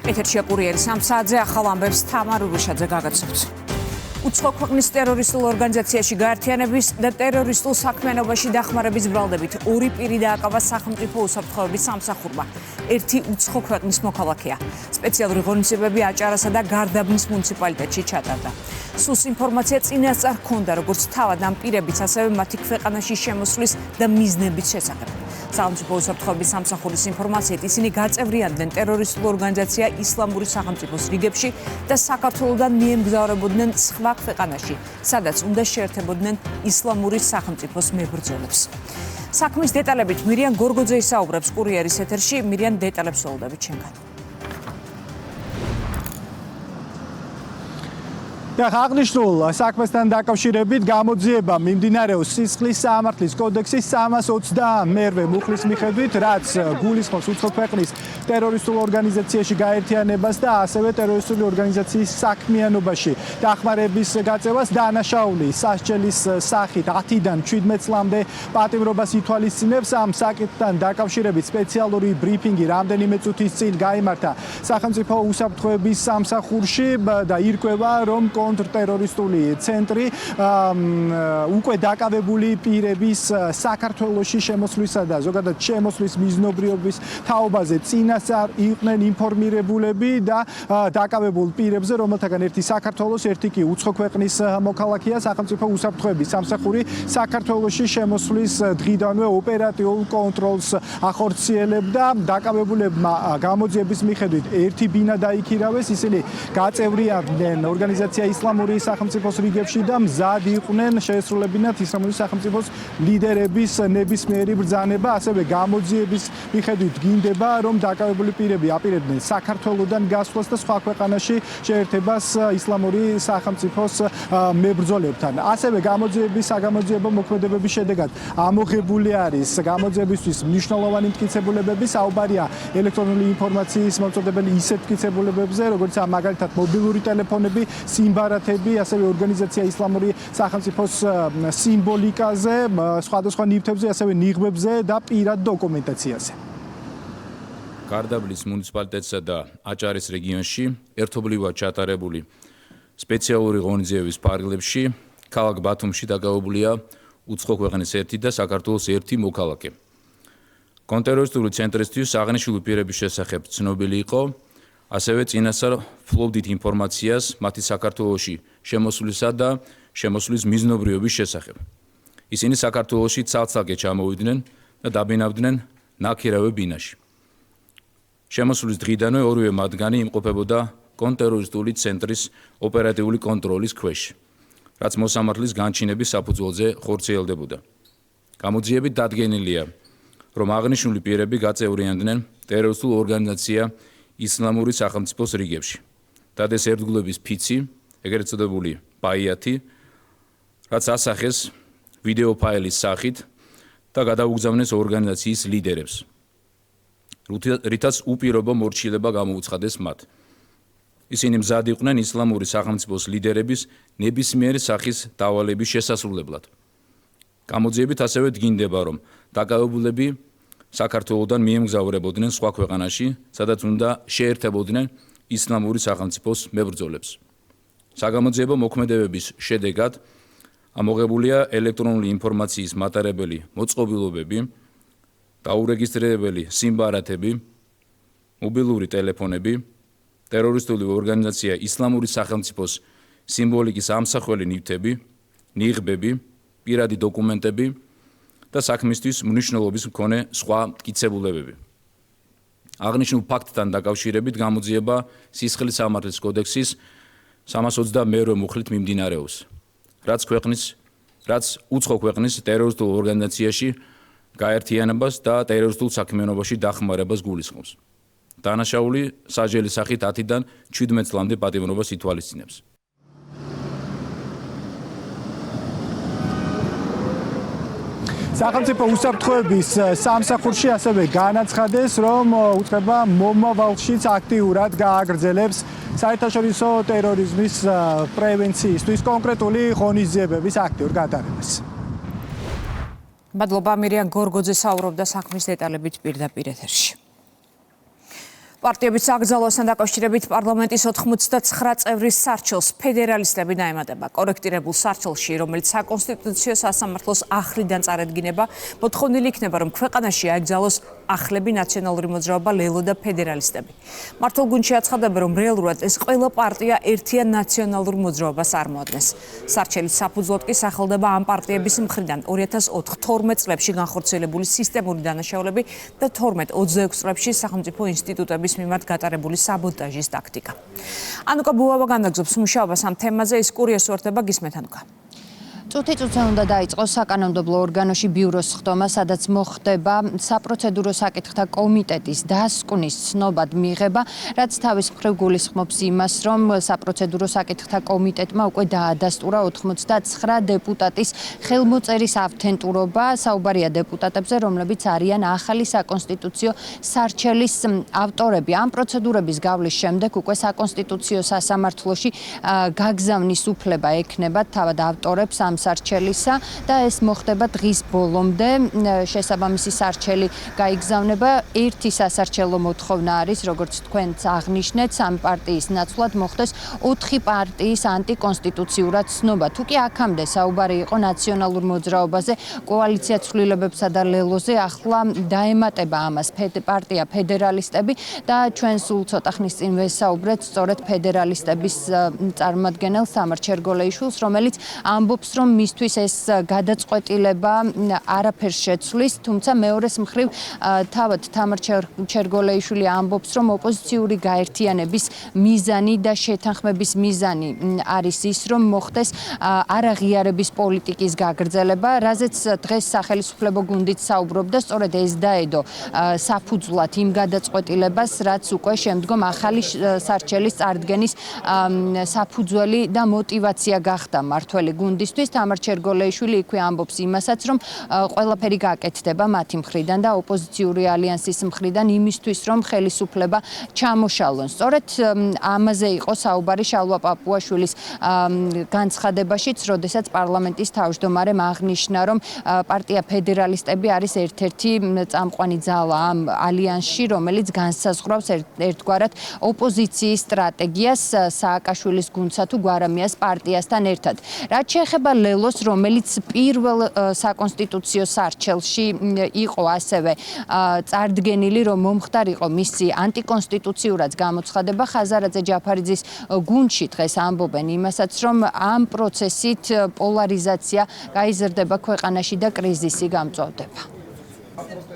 ეთერშია კურიერი 3 საათზე ახალ ამბებს თამარ ურუშაძე გაგაცნობთ. უცხო ქვეყნის ტერორისტულ ორგანიზაციაში გაერთიანების და ტერორისტულ საქმიანობაში დახმარების ბრალდებით ორი პირი დააკავა სახელმწიფო უსაფრთხოების სამსახურმა. ერთი უცხო ქვეყნის მოქალაქეა. სპეციალური ღონისძიებები აჭარასა და გარდაბნის მუნიციპალიტეტში ჩატარდა. სუს ინფორმაცია წინასწარ ჰქონდა როგორც თავად ამ პირებიც, ასევე მათი ქვეყანაში შემოსვლის და მიზნების შესახებ. სახელმწიფო უსაფრთხოების სამსახურის ინფორმაციით ისინი გაწევრიანდნენ ტერორისტულ ორგანიზაცია ისლამური სახელმწიფოს რიგებში და საქართველოდან მიემგზავრებოდნენ სხვა ქვეყანაში, სადაც უნდა შეერთებოდნენ ისლამური სახელმწიფოს მებრძოლებს. საქმის დეტალებით მირიან გორგოძე ისაუბრებს კურიერის ეთერში. მირიან, დეტალებს ველოდებით ჩვენგან. აღნიშნულ საქმესთან დაკავშირებით გამოძიება მიმდინარეობს სისხლის სამართლის კოდექსის 322 მუხლის მიხედვით, რაც გულისხმობს უცხო ქვეყნის ტერორისტულ ორგანიზაციაში გაერთიანებას და ასევე ტერორისტული ორგანიზაციის საქმიანობაში დახმარების გაწევას. დანაშაული სასჯელის სახით 10-დან 17 წლამდე პატიმრობას ითვალისწინებს. ამ საკითხთან დაკავშირებით სპეციალური ბრიფინგი რამდენიმე წუთის წინ გაიმართა სახელმწიფო უსაფრთხოების სამსახურში და ირკვევა, რომ კონტრტერორისტული ცენტრი უკვე დაკავებული პირების საქართველოში შემოსვლისა და ზოგადად შემოსვლის მიზნობრიობის თაობაზე წინასწარ იყვნენ ინფორმირებულები და დაკავებულ პირებზე, რომელთაგან ერთი საქართველოს, ერთი კი უცხო ქვეყნის მოქალაქეა. სახელმწიფო უსაფრთხოების სამსახური საქართველოში შემოსვლის დღიდანვე ოპერატიულ კონტროლს ახორციელებდა. დაკავებულებმა გამოძიების მიხედვით ერთი ბინა დაიქირავეს. ისინი გაწევრიანდნენ ორგანიზაცია ისლამური სახელმწიფოს რიგებში და მზად იყვნენ შეესრულებინათ ისლამური სახელმწიფოს ლიდერების ნებისმიერი ბრძანება. ასევე გამოძიების მიხედვით გინდება, რომ დაკავებული პირები აპირებდნენ საქართველოდან გასვლას და სხვა ქვეყანაში შეერთებას ისლამური სახელმწიფოს მებრძოლებთან. ასევე გამოძიების საგამოძიებო მოქმედებების შედეგად ამოღებული არის გამოძიებისთვის მნიშვნელოვანი მტკიცებულებები. საუბარია ელექტრონული ინფორმაციის მომწოდებელი ისეთ მტკიცებულებებზე, როგორც მაგალითად მობილური ტელეფონები, სიმბარათები, ასევე ორგანიზაცია ისლამური სახელმწიფოს სიმბოლიკაზე, სხვადასხვა ნივთებზე, ასევე ნიღბებზე და პირად დოკუმენტაციაზე. გარდაბლის მუნიციპალიტეტსა და აჭარის რეგიონში ერთობლივად ჩატარებული სპეციალური ღონისძიების ფარგლებში ქალაქ ბათუმში დაკავებულია უცხო ქვეყნის ერთი და საქართველოს ერთი მოქალაქე. კონტრტერორისტული ცენტრისთვის აღნიშნული პირების შესახებ ცნობილი იყო, ასევე წინასწარ ფლობდით ინფორმაციას მათი საქართველოში შემოსვლისა და შემოსვლის მიზნობრიობის შესახებ. ისინი საქართველოში ცალ-ცალკე ჩამოვიდნენ და დაბინავდნენ ნაქირავე ბინაში. შემოსვლის დღიდანვე ორივე მათგანი იმყოფებოდა კონტრტერორისტული ცენტრის ოპერატიული კონტროლის ქვეშ, რაც მოსამართლის განჩინების საფუძველზე ხორციელდებოდა. გამოძიებით დადგენილია, რომ აღნიშნული პირები გაწევრიანდნენ ტერორისტულ ორგანიზაცია ისლამური სახელმწიფოს რიგებში. დადეს ერთგულების ფიცი, ეგრეთ წოდებული ბაიათი, რაც ასახეს ვიდეო ფაილის სახით და გადაუგზავნეს ორგანიზაციის ლიდერებს, რითაც უპირობო მორჩილება გამოუცხადეს მათ. ისინი მზად იყვნენ ისლამური სახელმწიფოს ლიდერების ნებისმიერი სახის დავალების შესასრულებლად. გამოძიებით ასევე დგინდება, რომ დაკავებულები საქართველოდან მიემგზავრებოდნენ სხვა ქვეყანაში, სადაც უნდა შეერთებოდნენ ისლამური სახელმწიფოს მებრძოლებს. საგამოძიებო მოქმედებების შედეგად ამოღებულია ელექტრონული ინფორმაციის მატარებელი მოწყობილობები, დაურეგისტრირებელი სიმბარათები, მობილური ტელეფონები, ტერორისტული ორგანიზაცია ისლამური სახელმწიფოს სიმბოლიკის ამსახველი ნივთები, ნიღბები, პირადი დოკუმენტები და საქმისთვის მნიშვნელობის მქონე სხვა მტკიცებულებები. აღნიშნულ ფაქტთან დაკავშირებით გამოძიება სისხლის სამართლის კოდექსის 322 მუხლით მიმდინარეობს, რაც უცხო ქვეყნის ტერორისტულ ორგანიზაციაში გაერთიანებას და ტერორისტულ საქმიანობაში დახმარებას გულისხმობს. დანაშაული სასჯელის სახით 10-დან 17 წლამდე პატიმრობას ითვალისწინებს. სახელმწიფო უსაფრთხოების სამსახურში ასევე განაცხადეს, რომ უწყება მომავალშიც აქტიურად გააგრძელებს საერთაშორისო ტერორიზმის პრევენციისთვის კონკრეტული ღონისძიებების აქტიურ გატარებას. მადლობა მირიან გორგოძე საუბრობდა საქმის დეტალებით პირდაპირ ეთერში. პარტიების აკრძალვასთან დაკავშირებით პარლამენტის 89 წევრის სარჩელს ფედერალისტები დაემატება. კორექტირებულ სარჩელში, რომელიც საკონსტიტუციო სასამართლოს ახრიდან წარედგინება, მოთხოვნილი იქნება, რომ ქვეყანაში აეკრძალოს ახლები ნაციონალური მოძრაობა ლელო და ფედერალისტები. მართლ გუნდში აცხადებენ, რომ რეალურად ეს ყველა პარტია ერთიან ნაციონალურ მოძრაობას წარმოადგენს. სარჩელის საფუძვლოდ კი სახელდება ამ პარტიების მხრიდან 2012 წლებში განხორციელებული სისტემური დანაშაულები და 12-26 წლებში სახელმწიფო ინსტიტუტების მიმართ გატარებული საბოტაჟის ტაქტიკა. ანუკა ბუავა განაგზობს მუშაობას ამ თემაზე, ის კურიეს უერთდება გისმენთ ანუკა. წუთი-წუთზე უნდა დაიწყოს საკანონმდებლო ორგანოში ბიუროს ხდომა, სადაც მოხდება საპროცედურო საკითხთა კომიტეტის დასკვნის ცნობად მიღება, რაც თავის მხრივ გულისხმობს იმას, რომ საპროცედურო საკითხთა კომიტეტმა უკვე დაადასტურა 89 დეპუტატის ხელმოწერის ავთენტურობა. საუბარია დეპუტატებზე, რომლებიც არიან ახალი საკონსტიტუციო სარჩელის ავტორები. ამ პროცედურების გავლის შემდეგ უკვე საკონსტიტუციო სასამართლოში გაგზავნის უფლება ექნება თავად ავტორებს ამ სარჩელისა და ეს მოხდება დღის ბოლომდე. შესაბამისი სარჩელი გაიგზავნება. ერთი სასარჩელო მოთხოვნა არის, როგორც თქვენც აღნიშნეთ, სამი პარტიის ნაცვლად მოხდეს 4 პარტიის ანტიკონსტიტუციურად ცნობა. თუ კი აქამდე საუბარი იყო ნაციონალურ მოძრაობაზე, კოალიცია ცვლილებებსა და ლელოზე, ახლა დაემატება ამას პარტია ფედერალისტები და ჩვენ სულ ცოტა ხნის წინ ვესაუბრეთ სწორედ ფედერალისტების წარმომადგენელ სამარ ჩერგოლეიშვილს, რომელიც ამბობს, რომ მისთვის ეს გადაწყვეტილება არაფერს შეცვლის, თუმცა მეორეს მხრივ თავად თამარ ჩერგოლეიშვილი ამბობს, რომ ოპოზიციური გაერთიანების მიზანი და შეთანხმების მიზანი არის ის, რომ მოხდეს არაღიარების პოლიტიკის გაგრძელება, რაზეც დღეს სახელმწიფო გუნდით საუბრობდა, სწორედ ეს დაედო საფუძვლად იმ გადაწყვეტილებას, რაც უკვე შემდგომ ახალი სარჩელის წარდგენის საფუძველი და мотиваცია გახდა მართველი გუნდისთვის. თამარ ჩერგოლეიშვილი იქვე ამბობს იმასაც, რომ ყველაფერი გაკეთდება მათი მხრიდან და ოპოზიციური ალიანსის მხრიდან იმისთვის, რომ ხელისუფლება ჩამოშალონ. სწორედ ამაზე იყო საუბარი შალვა პაპუაშვილის განცხადებაშიც, როდესაც პარლამენტის თავმჯდომარემ აღნიშნა, რომ პარტია ფედერალისტები არის ერთ-ერთი წამყვანი ძალა ამ ალიანსში, რომელიც განსაზღვრავს ერთგვარად ოპოზიციის სტრატეგიას სააკაშვილის გუნდსა თუ გვარამიას პარტიასთან ერთად. რაც შეეხება ლელოს, რომელიც პირველ საკონსტიტუციო სარჩელში იყო ასევე წარდგენილი, რომ მომხდარიყო მისი ანტიკონსტიტუციურად გამოცხადება, ხაზარაძე ჯაფარიძის გუნდში დღეს ამბობენ იმასაც, რომ ამ პროცესით პოლარიზაცია გაიზრდება ქვეყანაში და კრიზისი გამწვავდება.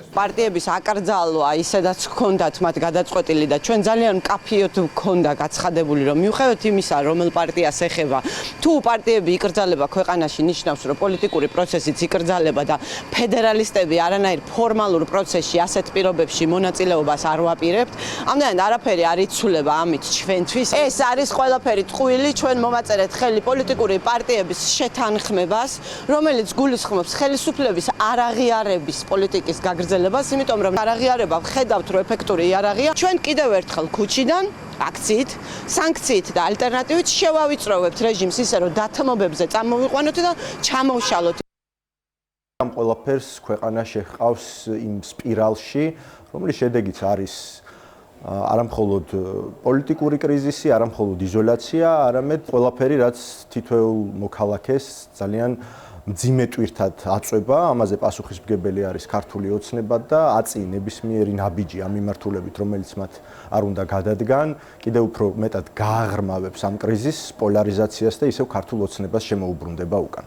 პარტიების აკრძალვა ისედაც ჰქონდათ მათ გადაწყვეტილი და ჩვენ ძალიან მკაფიოდ ჰქონდა გაცხადებული, რომ მიუხედავად იმისა, რომელ პარტიას ეხება, თუ პარტიები იკრძალება ქვეყანაში, ნიშნავს, რომ პოლიტიკური პროცესიც იკრძალება და ფედერალისტები არანაირ ფორმალურ პროცესში ასეთ პირობებში მონაწილეობას არ ვაპირებთ. ამდენად არაფერი არ იცვლება ამით ჩვენთვის. ეს არის ყველაფერი ტყუილი, ჩვენ მოვაწერეთ ხელი პოლიტიკური პარტიების შეთანხმებას, რომელიც გულისხმობს ხელისუფლების არაღიარების პოლიტიკის გაგრძელებას, იმიტომ რომ არაღიარება ვხედავთ, რომ ეფექტური არაღია. ჩვენ კიდევ ერთხელ ქუჩიდან აქციით, სანქციით და ალტერნატივით შევავიწროვებთ რეჟიმს ისე, რომ დათმობებზე წამოვიყვანოთ და ჩამოვშალოთ. ამ ყველაფერს ქვეყანა შეჰყავს იმ სპირალში, რომლის შედეგიც არის არამხოლოდ პოლიტიკური კრიზისი, არამხოლოდ იზოლაცია, არამედ ყველაფერი, რაც თითოეულ მოქალაქეს ძალიან მძიმე ტვირთად აწვება, ამაზე პასუხისმგებელი არის ქართული ოცნება და აწი ნებისმიერი ნაბიჯი ამ მიმართულებით, რომელიც მათ არ უნდა გადადგან, კიდევ უფრო მეტად გააღრმავებს ამ კრიზისს, პოლარიზაციას და ისევ ქართულ ოცნებას შემოუბრუნდება უკან.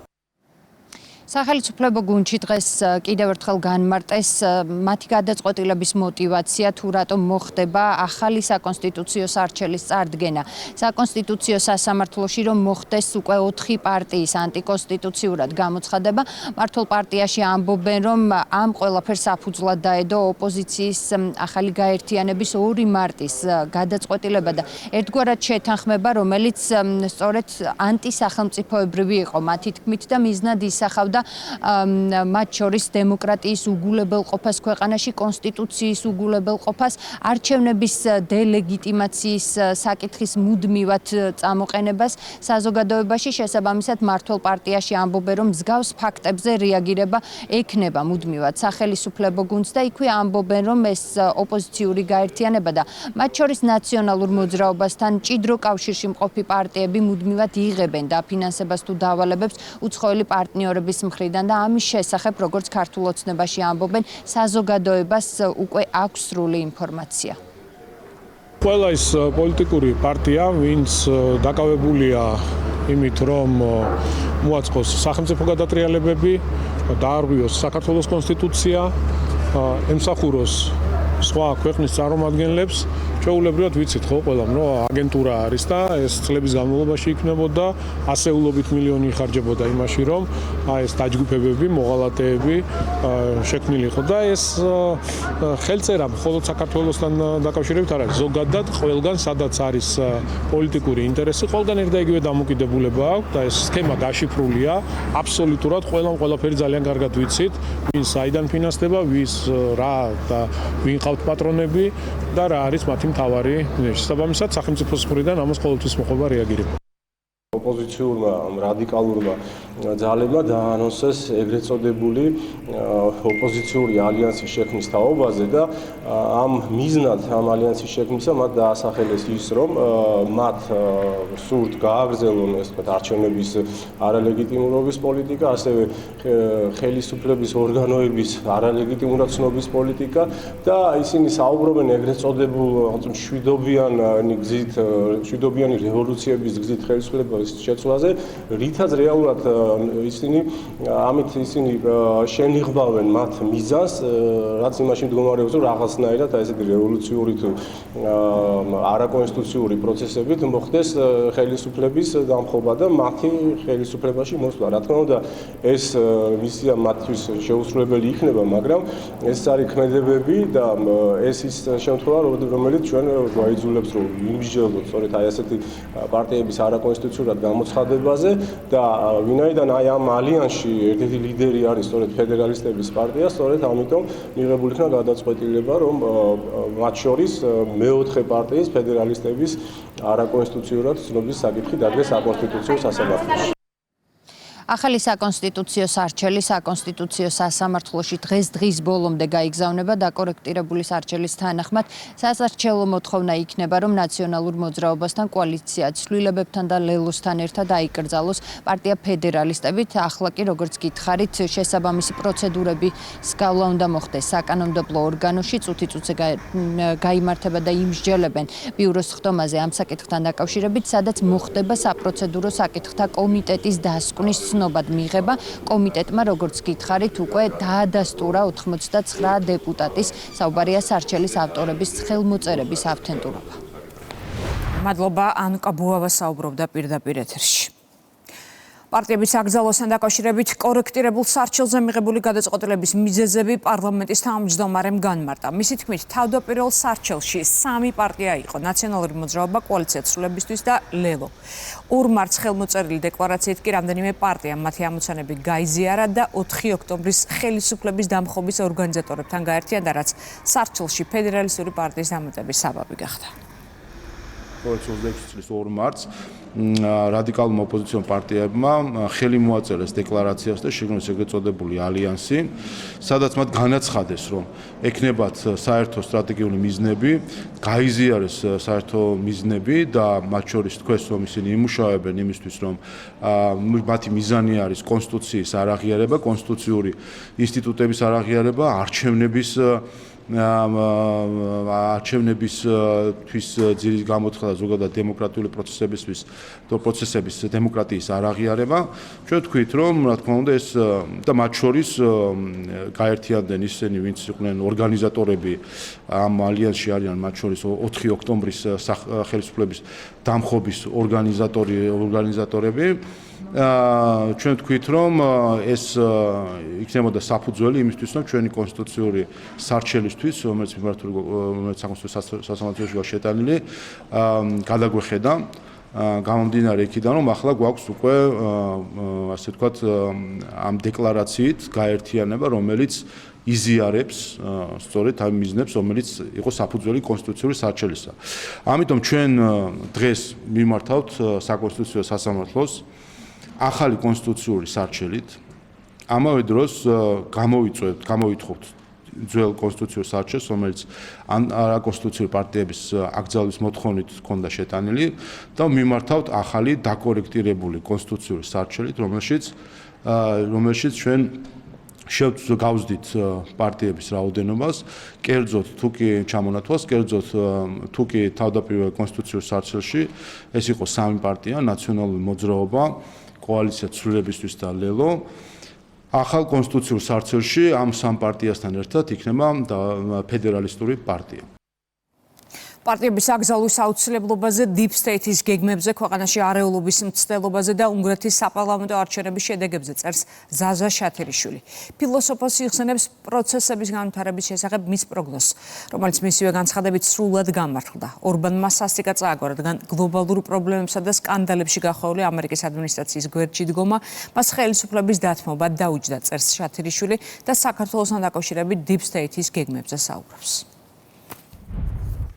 სახელმწიფო გუნდში დღეს კიდევ ერთხელ განმარტეს მათი გადაწყვეტილების мотиваცია, თუ რატომ მოხდება ახალი საკონსტიტუციო სარჩელის წარდგენა. საკონსტიტუციო სასამართლოში რომ მოხდეს უკვე 4 პარტიის ანტიკონსტიტუციურად გამოცხადება, მართლ პარტიაში ამბობენ, რომ ამ ყველაფერს საფუძვლად დაედო ოპოზიციის ახალი გაერთიანების 2 მარტის გადაწყვეტილება და ერთგვარად შეთანხმება, რომელიც სწორედ ანტისახელმწიფოებრივი იყო მათი თქმით და მიზნად ისახავდა მათ შორის დემოკრატიის უგულებელყოფას ქვეყანაში, კონსტიტუციის უგულებელყოფას, არჩევნების დელეგიტიმაციის საკითხის მუდმივად წამოყენებას საზოგადოებაში, შესაბამისად მმართველ პარტიაში ამბობენ, რომ მსგავს ფაქტებზე რეაგირება ექნება მუდმივად სახელისუფლებო გუნდს და იქვე ამბობენ, რომ ეს ოპოზიციური გაერთიანება და მათ შორის ნაციონალურ მოძრაობასთან მჭიდრო კავშირში მყოფი პარტიები მუდმივად იღებენ დაფინანსებას თუ დავალებებს უცხოელი პარტნიორების მხრიდან და ამის შესახებ, როგორც ქართულ ოცნებაში ამბობენ, საზოგადოებას უკვე აქვს სრული ინფორმაცია. ყველა ის პოლიტიკური პარტია, ვინც დაკავებულია იმით, რომ მოაწყოს სახელმწიფო გადატრიალებები, დაარღვიოს საქართველოს კონსტიტუცია, ემსახუროს სხვა ქვეყნის წარმომადგენლებს, ჩვეულებრივად ვიცით ხო ყველამ, რომ აგენტურა არის და ეს წლების განმავლობაში იქნებოდა ასეულობით მილიონი იხარჯებოდა იმაში, რომ ეს დაჯგუფებები, მოღალატეები შექმნილიყო და ეს ხელწერა მხოლოდ საქართველოსთან დაკავშირებით არ არის. ზოგადად ყველგან, სადაც არის პოლიტიკური ინტერესი, ყველგან ერთ და იგივე დამოკიდებულება აქვს და ეს სქემა გაშიფრულია. აბსოლუტურად ყველაფერი ძალიან კარგად ვიცით, ვინ საიდან ფინანსდება, ვის რა და ვინ ყავთ პატრონები და რა არის მათი მთავარი შესაბამისად სახელმწიფოს მხრიდან ამას ყოველთვის მოხდება რეაგირება. ოპოზიციურმა რადიკალურმა ძალებმა დაანონსეს ეგრეთ წოდებული ოპოზიციური ალიანსის შექმნის თაობაზე და ამ მიზნად ამ ალიანსის შექმნისა მათ დაასახელეს ის, რომ მათ სურთ გააგრძელონ ეს თქვა არჩევნების არალეგიტიმურობის პოლიტიკა, ასევე ხელისუფლების ორგანოების არალეგიტიმურად ცნობის პოლიტიკა და ისინი საუბრობენ ეგრეთ წოდებულ მშვიდობიანი რევოლუციების გზით ხელისუფლების შეცვლაზე, რითაც რეალურად ამით ისინი შენიღბავენ მათ მიზანს, რაც იმაში მდგომარეობს, რომ რაღაცნაირად ესეთი რევოლუციური თუ არაკონსტიტუციური პროცესებით მოხდეს ხელისუფლების დამხობა და მათი ხელისუფლებაში მოსვლა. რა თქმა უნდა, ეს მისია მათთვის შეუსრულებელი იქნება, მაგრამ ეს არის ქმედებები და ეს ის შემთხვევა, რომელიც ჩვენ გვაიძულებს, რომ ვიმსჯელოთ სწორედ აი ასეთი პარტიების არაკონსტიტუციურად გამოცხადებაზე და ვინაიდან აი ამ ალიანსში ერთ-ერთი ლიდერი არის სწორედ ფედერალისტების პარტია, სწორედ ამიტომ მიღებული იქნა გადაწყვეტილება, რომ მათ შორის მეოთხე პარტიის ფედერალისტების არაკონსტიტუციურად ცნობის საკითხი დადგეს საკონსტიტუციო სასამართლოში. ახალი საკონსტიტუციო სარჩელი საკონსტიტუციო სასამართლოში დღის ბოლომდე გაიგზავნება და კორექტირებული სარჩელის თანახმად სასარჩელო მოთხოვნა იქნება, რომ ნაციონალურ მოძრაობასთან, კოალიცია ცვლილებებთან და ლელოსთან ერთად აიკრძალოს პარტია ფედერალისტებით. ახლა კი, როგორც გითხარით, შესაბამისი პროცედურების გავლა უნდა მოხდეს საკანონმდებლო ორგანოში, წუთი-წუთზე გაიმართება და იმსჯელებენ ბიუროს ხდომაზე ამ საკითხთან დაკავშირებით, სადაც მოხდება საპროცედურო საკითხთა კომიტეტის დასკვნის ცნობად მიღება. კომიტეტმა, როგორც გითხარით, უკვე დაადასტურა 89 დეპუტატის საუბარია სარჩელის ავტორების ხელმოწერების ავთენტურობა. მადლობა ანუკა ბუავა საუბრობდა პირდაპირ ეთერში. პარტიების აკრძალვასთან დაკავშირებით კორექტირებულ სარჩელზე მიღებული გადაწყვეტილების მიზეზები პარლამენტის თავმჯდომარემ განმარტა. მისი თქმით, თავდაპირველ სარჩელში 3 პარტია იყო: ნაციონალური მოძრაობა, კოალიცია ცვლილებისთვის და ლელო. 2 მარტს ხელმოწერილი დეკლარაციით კი რამდენიმე პარტიამ მათი ამოცანები გაიზიარა და 4 ოქტომბრის ხელისუფლების დამხობის ორგანიზატორებთან გაერთიანდა, რაც სარჩელში ფედერალისტური პარტიის დამატების საბაბი გახდა. 2026 წლის 2 მარტს რადიკალურმა ოპოზიციურ პარტიებმა ხელი მოაწერეს დეკლარაციას და შექმნეს ეგრეთ წოდებული ალიანსი, სადაც მათ განაცხადეს, რომ ექნებათ საერთო სტრატეგიული მიზნები, გაიზიარეს საერთო მიზნები და მათ შორის თქვეს, რომ ისინი იმუშავებენ იმისთვის, რომ მათი მიზანი არის კონსტიტუციის არაღიარება, კონსტიტუციური ინსტიტუტების არაღიარება, არჩევნებისთვის ძირის გამოცხადა, ზოგადად დემოკრატიული პროცესების დემოკრატიის არაღიარება. ჩვენ ვთქვით, რომ რა თქმა უნდა ეს და მათ შორის გაერთიანდნენ ისინი, ვინც იყვნენ ორგანიზატორები ამ ალიანსში არიან, მათ შორის 4 ოქტომბრის ხელისუფლების დამხობის ორგანიზატორები. ჩვენ ვთქვით, რომ ეს იქნებოდა საფუძველი იმისთვის, რომ ჩვენი კონსტიტუციური სარჩელისთვის, რომელიც საკონსტიტუციო სასამართლოში შეტანილი, გადაგვეხედა გამომდინარე იქიდან, რომ ახლა გვაქვს უკვე ასე ვთქვათ ამ დეკლარაციით გაერთიანება, რომელიც იზიარებს სწორედ ამ მიზნებს, რომელიც იყო საფუძველი კონსტიტუციური სარჩელისა. ამიტომ ჩვენ დღეს მიმართავთ საკონსტიტუციო სასამართლოს ახალი კონსტიტუციური სარჩელით. ამავე დროს გამოვითხოვთ ძველ კონსტიტუციურ სარჩელს, რომელიც არაკონსტიტუციური პარტიების აკრძალვის მოთხოვნით ჰქონდა შეტანილი და მიმართავთ ახალი დაკორექტირებული კონსტიტუციური სარჩელით, რომელშიც ჩვენ შევგავსდით პარტიების რაოდენობას, კერძოდ თუ კი ჩამონათვალს, კერძოდ თუ კი თავდაპირველ კონსტიტუციურ სარჩელში ეს იყო 3 პარტია, ნაციონალური მოძრაობა, კოალიცია ცვლილებისთვის და ლელო. ახალ კონსტიტუციურ სარჩელში ამ 3 პარტიასთან ერთად იქნება ფედერალისტური პარტია. პარტიების აკრძალვის აუცილებლობაზე, deep state-ის გეგმებზე, ქვეყანაში არეულობის მცდელობაზე და უნგრეთის საპარლამენტო არჩევნების შედეგებზე წერს ზაზა შათერიშვილი. ფილოსოფოსი იხსენებს პროცესების განვითარების შესახებ მის პროგნოზს, რომელიც მისივე განცხადებით სრულად გამართლდა. ორბანმა სასტიკად წააგო, რადგან გლობალურ პრობლემებსა და სკანდალებში გახვეული ამერიკის ადმინისტრაციის გვერდში დგომა მას ხელისუფლების დათმობა დაუჯდა, წერს შათერიშვილი და საქართველოსთან დაკავშირებით deep state-ის გეგმებზე საუბრობს.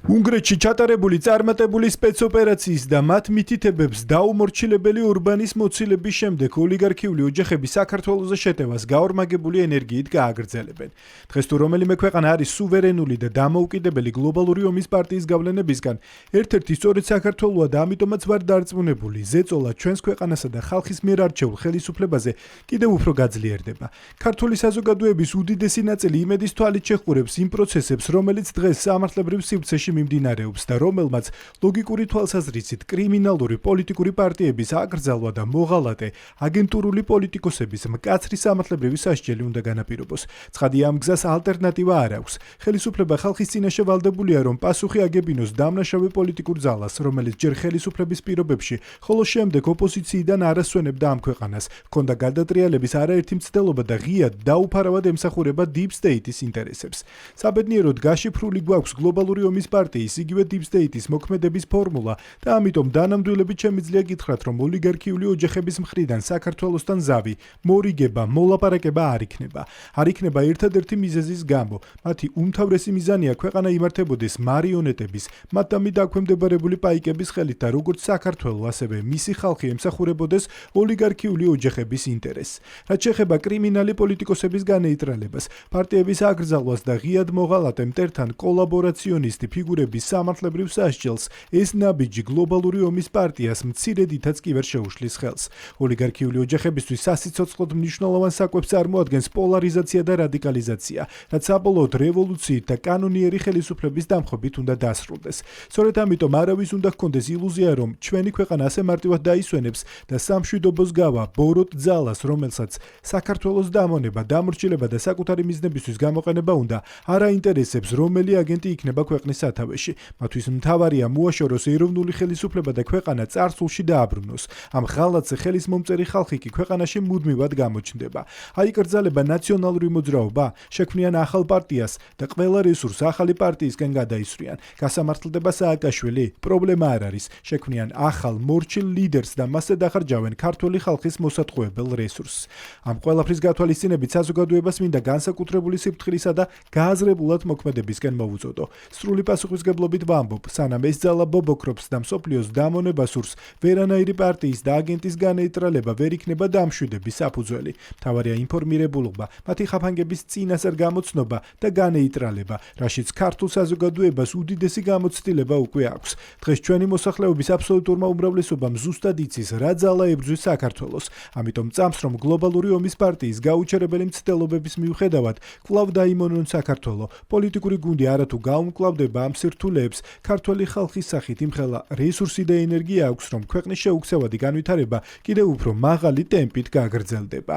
უნგრეთში ჩატარებული წარმატებული სპეცოპერაციის და მათ მითითებებს დაუმორჩილებელი ორბანის მოცილების შემდეგ ოლიგარქიული ოჯახები საქართველოზე შეტევას გაორმაგებული ენერგიით გააგრძელებენ. დღეს თუ რომელიმე ქვეყანა არის სუვერენული და დამოუკიდებელი გლობალური ომის პარტიის გავლენებისგან, ერთ-ერთი სწორედ საქართველოა და ამიტომაც ვარ დარწმუნებული, ზეწოლა ჩვენს ქვეყანასა და ხალხის მიერ არჩეულ ხელისუფლებაზე კიდევ უფრო გაძლიერდება. ქართული საზოგადოების უდიდესი ნაწილი იმედის თვალით შეჰყურებს იმ პროცესებს, რომელიც დღეს სამართლებრივ სივრცეში მიმდინარეობს და რომელმაც ლოგიკური თვალსაზრისით კრიმინალური პოლიტიკური პარტიების აკრძალვა და მოღალატე აგენტურული პოლიტიკოსების მკაცრი სამართლებრივი სასჯელი უნდა განაპირობოს. ცხადია, ამ გზას ალტერნატივა არ აქვს. ხელისუფლება ხალხის წინაშე ვალდებულია, რომ პასუხი აგებინოს დამნაშავე პოლიტიკურ ძალას, რომელიც ჯერ ხელისუფლების პირობებში, ხოლო შემდეგ ოპოზიციიდან არასვენებდა ამ ქვეყანას. ჰქონდა გადატრიალების არაერთი მცდელობა და ღიად დაუფარავად ემსახურება deep state-ის ინტერესებს. საბედნიეროდ გაშიფრული გვაქვს გლობალური ომის პარტიის, იგივე deep state-ის მოქმედების ფორმულა და ამიტომ დანამდვილებით შემიძლია გითხრათ, რომ ოლიგარქიული ოჯახების მხრიდან საქართველოსთან ზავი, მორიგება, მოლაპარაკება არ იქნება. არ იქნება ერთადერთი მიზეზის გამო. მათი უმთავრესი მიზანია ქვეყანა იმართებოდეს მარიონეტების, მათამი დაქვემდებარებული პაიკების ხელით და როგორც საქართველო, ასევე მისი ხალხი ემსახურებოდეს ოლიგარქიული ოჯახების ინტერესს. რაც შეეხება კრიმინალი პოლიტიკოსების განეიტრალებას, პარტიების აკრძალვას და ღიად მოღალატე მტერთან კოლაბორაციონისტი ფიგურების სამართლებრივ სასჯელს, ეს ნაბიჯი გლობალური ომის პარტიას მცირედითაც კი ვერ შეუშლის ხელს. ოლიგარქიული ოჯახებისთვის სასიცოცხლოდ მნიშვნელოვან საკვებს წარმოადგენს პოლარიზაცია და რადიკალიზაცია, რაც საბოლოოდ რევოლუციით და კანონიერი ხელისუფლების დამხობით უნდა დასრულდეს. სწორედ ამიტომ არავის უნდა ჰქონდეს ილუზია, რომ ჩვენი ქვეყანა ასე მარტივად დაისვენებს და სამშვიდობოს გავა ბოროტ ძალას, რომელსაც საქართველოს დამონება, დამორჩილება და საკუთარი მიზნებისთვის გამოყენება უნდა, არ აინტერესებს რომელი აგენტი იქნება ქვეყნის სათავეში. მათთვის მთავარია მოაშოროს ეროვნული ხელისუფლება და ქვეყანა წარსულში დააბრუნოს. ამ ღალატზე ხელის მომწერი ხალხი კი ქვეყანაში მუდმივად გამოჩნდება. აიკრძალება ნაციონალური მოძრაობა, შექმნიან ახალ პარტიას და ყველა რესურს ახალი პარტიისკენ გადაისვრიან. გასამართლდება სააკაშვილი, პრობლემა არ არის. შექმნიან ახალ მორჩილ ლიდერს და მასზე დახარჯავენ ქართული ხალხის მოსატყუებელ რესურსს. ამ ყველაფრის გათვალისწინებით საზოგადოებას მინდა განსაკუთრებული სიფრთხილისა და გააზრებულად მოქმედებისკენ მოუწოდო. სრული პასუხისგებლობით ვამბობ, სანამ ეს ძალა ბობოქრობს და მსოფლიოს დამონება სურს, ვერანაირი პარტიის და აგენტის განეიტრალება ვერ იქნება დამშვიდების საფუძველი. მთავარია ინფორმირებულობა, მათი ხაფანგების წინასწარ გამოცნობა და განეიტრალება, რაშიც ქართულ საზოგადოებას უდიდესი გამოცდილება უკვე აქვს. დღეს ჩვენი მოსახლეობის აბსოლუტურმა უმრავლესობამ ზუსტად იცის, რა ძალა ებრძვის საქართველოს. ამიტომ წამს, რომ გლობალური ომის პარტიის გაუჩერებელი მცდელობების მიუხედავად, კვლავ დაიმონონ საქართველო. პოლიტიკური გუნდი არათუ გაუმკლავდება ამ სირთულეებს, ქართველი ხალხის სახით იმხელა რესურსი და ენერგია აქვს, რომ ქვეყნის შეუქცევადი განვითარება კიდევ უფრო მაღალი ტემპით გაგრძელდება.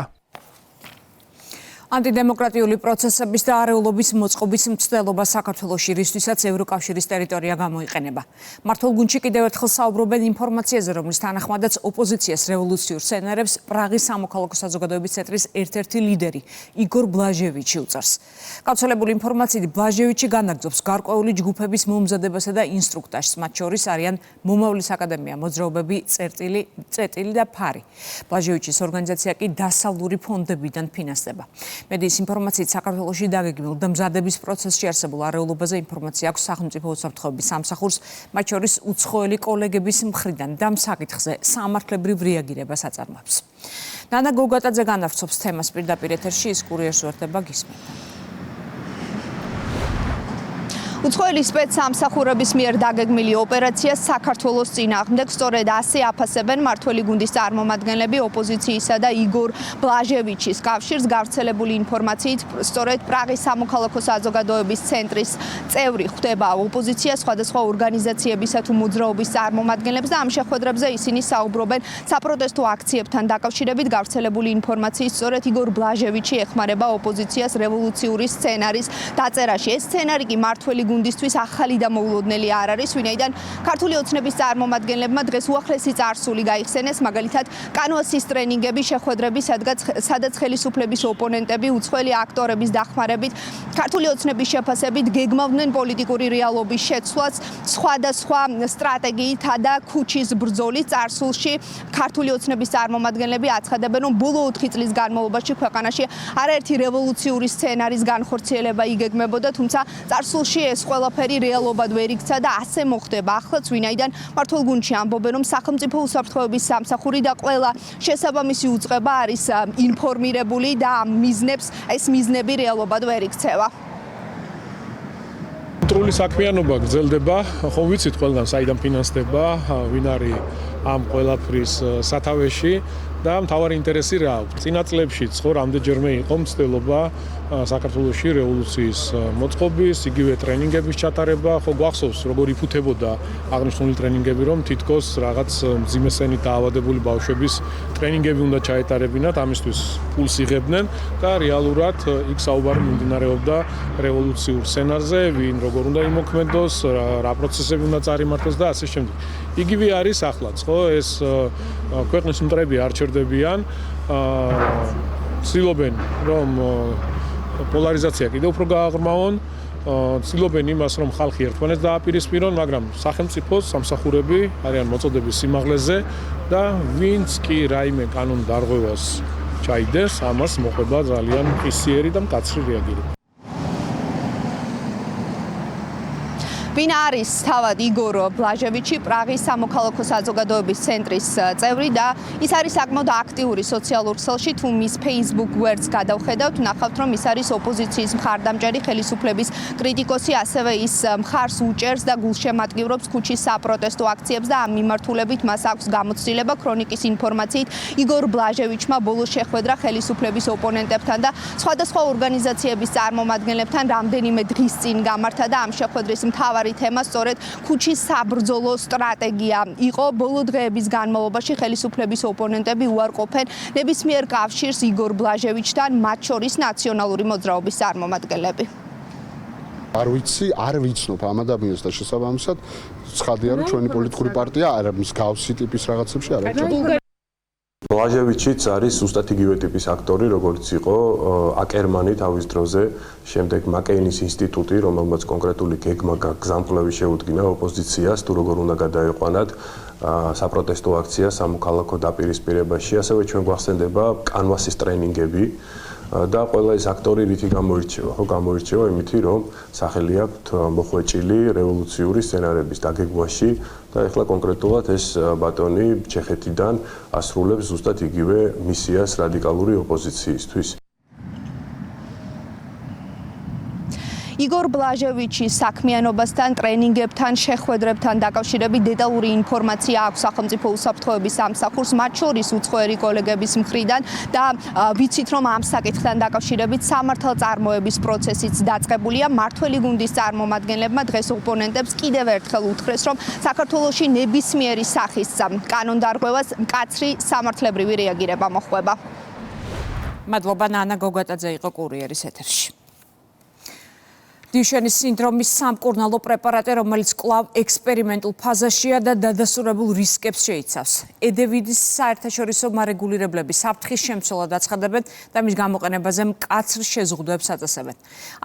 Ანტიდემოკრატიული პროცესების და არეულობის მოწყობის მცდელობა საქართველოში, რისთვისაც ევროკავშირის ტერიტორია გამოიყენება. მმართველ გუნდში კიდევ ერთხელ საუბრობენ ინფორმაციაზე, რომლის თანახმადაც ოპოზიციას რევოლუციურ სცენარებს პრაღის სამოქალაქო საზოგადოების ცენტრის ერთ-ერთი ლიდერი იგორ ბლაჟევიჩი უწევს. გავრცელებული ინფორმაციით ბლაჟევიჩი განაგრძობს გარკვეული ჯგუფების მომზადებასა და ინსტრუქტაჟს, მათ შორის არიან მომავლის აკადემია, მოძრაობები წერტილი და ფარი. ბლაჟევიჩის ორგანიზაცია კი დასავლური ფონდებიდან ფინანსდება. მედიის ინფორმაციით საქართველოში დაგეგმილ და მზადების პროცესში არსებულ არეულობაზე ინფორმაცია აქვს სახელმწიფო უსაფრთხოების სამსახურს, მათ შორის უცხოელი კოლეგების მხრიდან და ამ საკითხზე სამართლებრივ რეაგირებას აწარმოებს. ნანა გოგატაძე განავრცობს თემას პირდაპირ ეთერში, ის კურიერს უერთდება გისმენთ. უცხოელი სპეცსამსახურების მიერ დაგეგმილი ოპერაცია საქართველოს წინააღმდეგ სწორედ ასე აფასებენ მმართველი გუნდის წარმომადგენლები ოპოზიციისა და იგორ ბლაჟევიჩის კავშირს. გავრცელებული ინფორმაციით სწორედ პრაღის სამოქალაქო საზოგადოების ცენტრის წევრი ხვდება ოპოზიცია სხვადასხვა ორგანიზაციებისა თუ მოძრაობის წარმომადგენლებს და ამ შეხვედრებზე ისინი საუბრობენ საპროტესტო აქციებთან დაკავშირებით. გავრცელებული ინფორმაციით სწორედ იგორ ბლაჟევიჩი ეხმარება ოპოზიციას რევოლუციური სცენარის დაწერაში. ეს სცენარი კი მმართველი გუნდისთვის ახალი და მოულოდნელი არ არის, ვინაიდან ქართული ოცნების წარმომადგენლებმა დღეს უახლესი წარსული გაიხსენეს, მაგალითად კანვასის ტრენინგები, შეხვედრები, სადაც ხელისუფლების ოპონენტები უცხოელი აქტორების დახმარებით ქართული ოცნების შეფასებით გეგმავდნენ პოლიტიკური რეალობის შეცვლას, სხვადასხვა სტრატეგიითა და ქუჩის ბრძოლის წარსულში ქართული ოცნების წარმომადგენლები აცხადებენ, რომ ბოლო 4 წლის განმავლობაში ქვეყანაში არაერთი რევოლუციური სცენარის განხორციელება იგეგმებოდა, თუმცა წარსულში ეს ყველაფერი რეალობად ვერ იქცა და ასე მოხდება ახლაც, ვინაიდან მმართველ გუნდში ამბობენ, რომ სახელმწიფო უსაფრთხოების სამსახური და ყველა შესაბამისი უწყება არის ინფორმირებული და ამ მიზნებს ეს მიზნები რეალობად ვერ იქცევა. კონტროლის საქმიანობა გრძელდება, ხო ვიცით ყველგან საიდან ფინანსდება, ვინ არის ამ ყველაფრის სათავეში და მთავარი ინტერესი რა აქვს. წინა წლებშიც ხო რამდენჯერმე იყო მცდელობა საქართველოში რევოლუციის მოწყობის, იგივე ტრენინგების ჩატარება, ხო გვახსოვს როგორ იფუთებოდა აღნიშნული ტრენინგები, რომ თითქოს რაღაც მძიმესენით დაავადებული ბავშვების ტრენინგები უნდა ჩაეტარებინათ, ამისთვის ფულს იღებდნენ და რეალურად იქ საუბარი მიმდინარეობდა რევოლუციურ სცენარზე, ვინ როგორ უნდა იმოქმედოს, რა პროცესები უნდა წარიმართოს და ასე შემდეგ. იგივე არის ახლაც, ხო, ეს ქვეყნის მტრები არ ჩერდებიან, ცდილობენ რომ პოლარიზაცია კიდევ უფრო გააღრმავონ, ცდილობენ იმას, რომ ხალხი ერთმანეთს დააპირისპირონ, მაგრამ სახელმწიფოს სამსახურები არიან მოწოდების სიმაღლეზე და ვინც კი რაიმე კანონდარღვევას ჩაიდეს, ამას მოხდება ძალიან ხისიერი და მკაცრი რეაგირება. ვინ არის თავად იგორ ბლაჟევიჩი, პრაღის სამოქალაქო საზოგადოების ცენტრის წევრი და ის არის საკმაოდ აქტიური სოციალურ ქსელში, თუ მის Facebook გვერდს გადავხედავთ, ნახავთ, რომ ის არის ოპოზიციის მხარდამჭერი, ხელისუფლების კრიტიკოსი, ასევე ის მხარს უჭერს და გულშემატკივრობს ქუჩის საპროტესტო აქციებს და ამ მიმართულებით მას აქვს გამოცდილება. ქრონიკის ინფორმაციით იგორ ბლაჟევიჩმა ბოლო შეხვედრა ხელისუფლების ოპონენტებთან და სხვადასხვა ორგანიზაციების წარმომადგენლებთან რამდენიმე დღის წინ გამართა და ამ შეხვედრის მთავარი თემა სწორედ ქუჩის საბრძოლო სტრატეგია იყო. ბოლო დღეების განმავლობაში ხელისუფლების ოპონენტები უარყოფენ ნებისმიერ კავშირს იგორ ბლაჟევიჩთან, მათ შორის ნაციონალური მოძრაობის წარმომადგენლები. არ ვიცი, არ ვიცნობ ამ ადამიანს და შესაბამისად ცხადია, რომ ჩვენი პოლიტიკური პარტია არ მსგავსი ტიპის რაღაცებში არ არის. ბლაჟევიჩიც არის ზუსტად იგივე ტიპის აქტორი, როგორც იყო აკერმანი თავის დროზე, შემდეგ მაკეინის ინსტიტუტი, რომელმაც კონკრეტული გეგმა გაგზამფლავი შეუდგინა ოპოზიციას, თუ როგორ უნდა გადაეყვანათ საპროტესტო აქცია სამოქალაქო დაპირისპირებაში. ასევე ჩვენ გვახსენდება კანვასის ტრენინგები და ყველა ეს აქტორი რითი გამოირჩევა, ხო გამოირჩევა იმითი, რომ სახელი აქვთ მოხვეჭილი რევოლუციური სცენარების დაგეგმვაში და ეხლა კონკრეტულად ეს ბატონი ჩეხეთიდან ასრულებს ზუსტად იგივე მისიას რადიკალური ოპოზიციისთვის. იგორ ბლაჟევიჩის საქმიანობასთან, ტრენინგებთან, შეხვედრებთან დაკავშირებით დეტალური ინფორმაცია აქვს სახელმწიფო უსაფრთხოების სამსახურს, მათ შორის უცხოელი კოლეგების მხრიდან და ვიცით, რომ ამ საკითხთან დაკავშირებით სამართალწარმოების პროცესიც დაწყებულია. მმართველი გუნდის წარმომადგენლებმა დღეს ოპონენტებს კიდევ ერთხელ უთხრეს, რომ საქართველოში ნებისმიერი სახის კანონდარღვევას მკაცრი სამართლებრივი რეაგირება მოჰყვება. მადლობა ნანა გოგატაძე იყო კურიერის ეთერში. დიუშენის სინდრომის სამკურნალო პრეპარატი, რომელიც კვლავ ექსპერიმენტულ ფაზაშია და დადასტურებულ რისკებს შეიცავს. ედევიდის საერთაშორისო მარეგულირებლები საფრთხის შემცველად აცხადებენ და მის გამოყენებაზე მკაცრ შეზღუდვებს აწესებენ.